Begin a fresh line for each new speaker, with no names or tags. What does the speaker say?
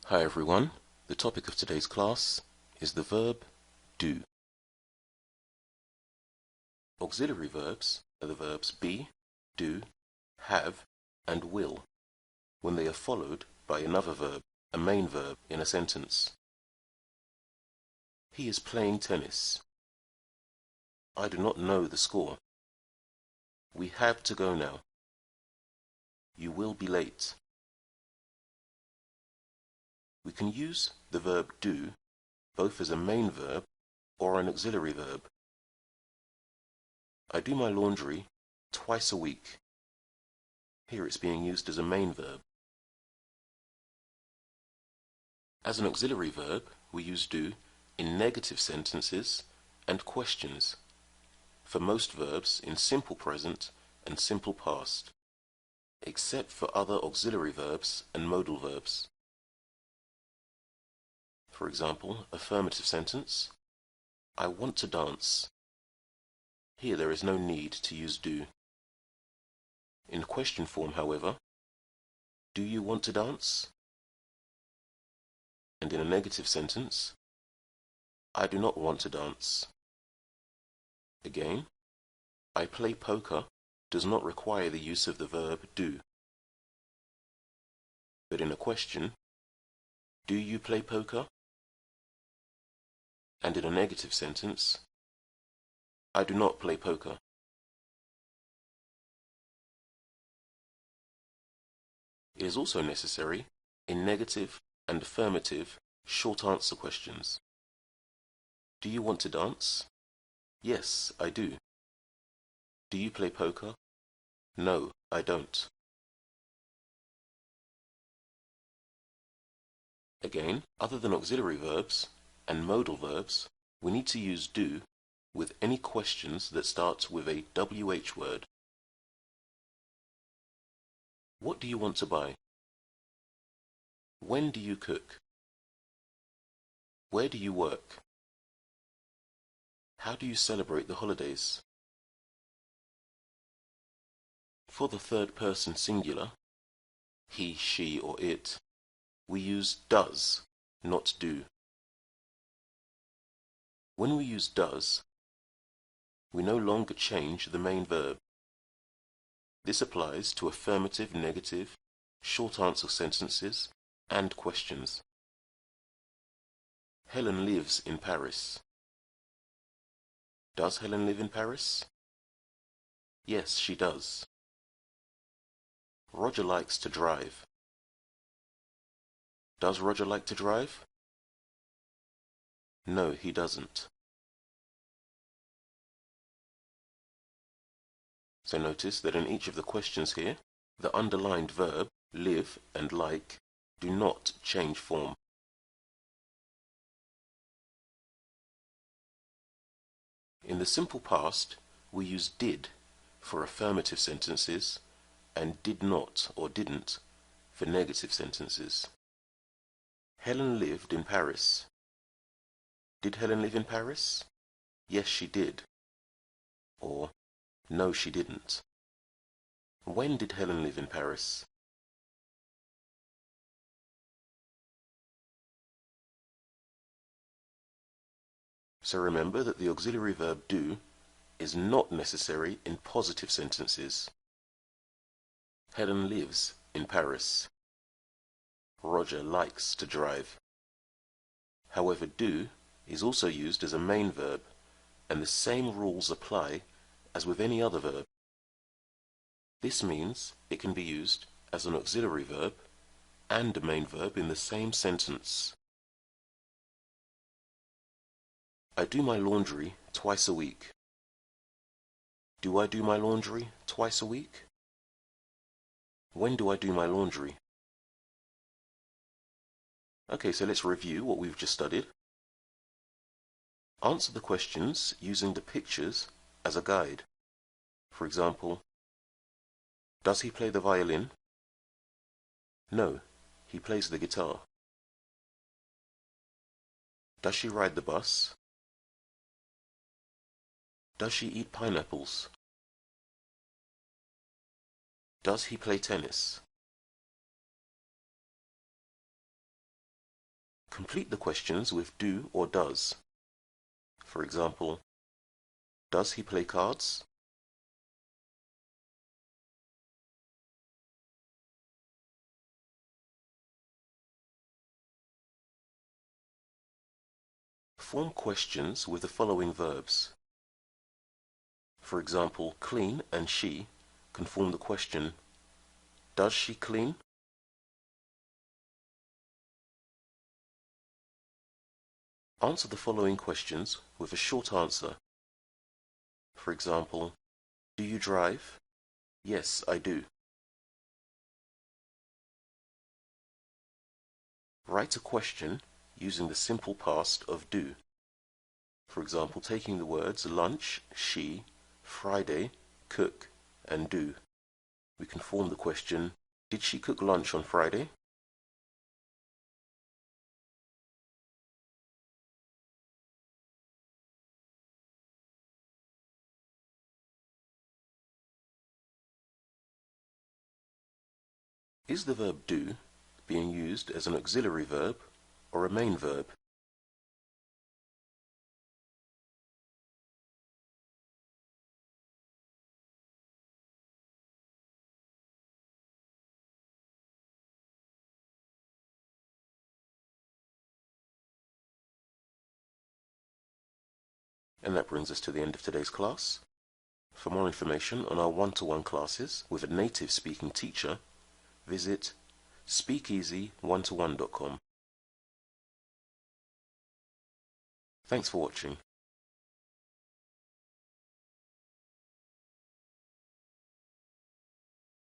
Hi everyone, the topic of today's class is the verb do. Auxiliary verbs are the verbs be, do, have, and will, when they are followed by another verb, a main verb in a sentence. He is playing tennis. I do not know the score. We have to go now. You will be late. We can use the verb do both as a main verb or an auxiliary verb. I do my laundry twice a week. Here it's being used as a main verb. As an auxiliary verb, we use do in negative sentences and questions, for most verbs in simple present and simple past, except for other auxiliary verbs and modal verbs. For example, affirmative sentence, I want to dance. Here there is no need to use do. In question form, however, do you want to dance? And in a negative sentence, I do not want to dance. Again, I play poker does not require the use of the verb do. But in a question, do you play poker? And in a negative sentence, I do not play poker. It is also necessary in negative and affirmative short answer questions. Do you want to dance? Yes, I do. Do you play poker? No, I don't. Again, other than auxiliary verbs and modal verbs, we need to use do with any questions that start with a WH word. What do you want to buy? When do you cook? Where do you work? How do you celebrate the holidays? For the third person singular, he, she, or it, we use does, not do. When we use does, we no longer change the main verb. This applies to affirmative, negative, short answer sentences, and questions. Helen lives in Paris. Does Helen live in Paris? Yes, she does. Roger likes to drive. Does Roger like to drive? No, he doesn't. So notice that in each of the questions here, the underlined verb, live and like, do not change form. In the simple past, we use did for affirmative sentences and did not or didn't for negative sentences. Helen lived in Paris. Did Helen live in Paris? Yes, she did. Or, no, she didn't. When did Helen live in Paris? So remember that the auxiliary verb do is not necessary in positive sentences. Helen lives in Paris. Roger likes to drive. However, do is also used as a main verb, and the same rules apply as with any other verb. This means it can be used as an auxiliary verb and a main verb in the same sentence. I do my laundry twice a week. Do I do my laundry twice a week? When do I do my laundry? Okay, so let's review what we've just studied. Answer the questions using the pictures as a guide. For example, does he play the violin? No, he plays the guitar. Does she ride the bus? Does she eat pineapples? Does he play tennis? Complete the questions with do or does. For example, does he play cards? Form questions with the following verbs. For example, clean and she can form the question, does she clean? Answer the following questions with a short answer. For example, do you drive? Yes, I do. Write a question using the simple past of do. For example, taking the words lunch, she, Friday, cook, and do. We can form the question, did she cook lunch on Friday? Is the verb do being used as an auxiliary verb or a main verb? And that brings us to the end of today's class. For more information on our one-to-one classes with a native speaking teacher, visit speakeasy1to1.com. Thanks for watching.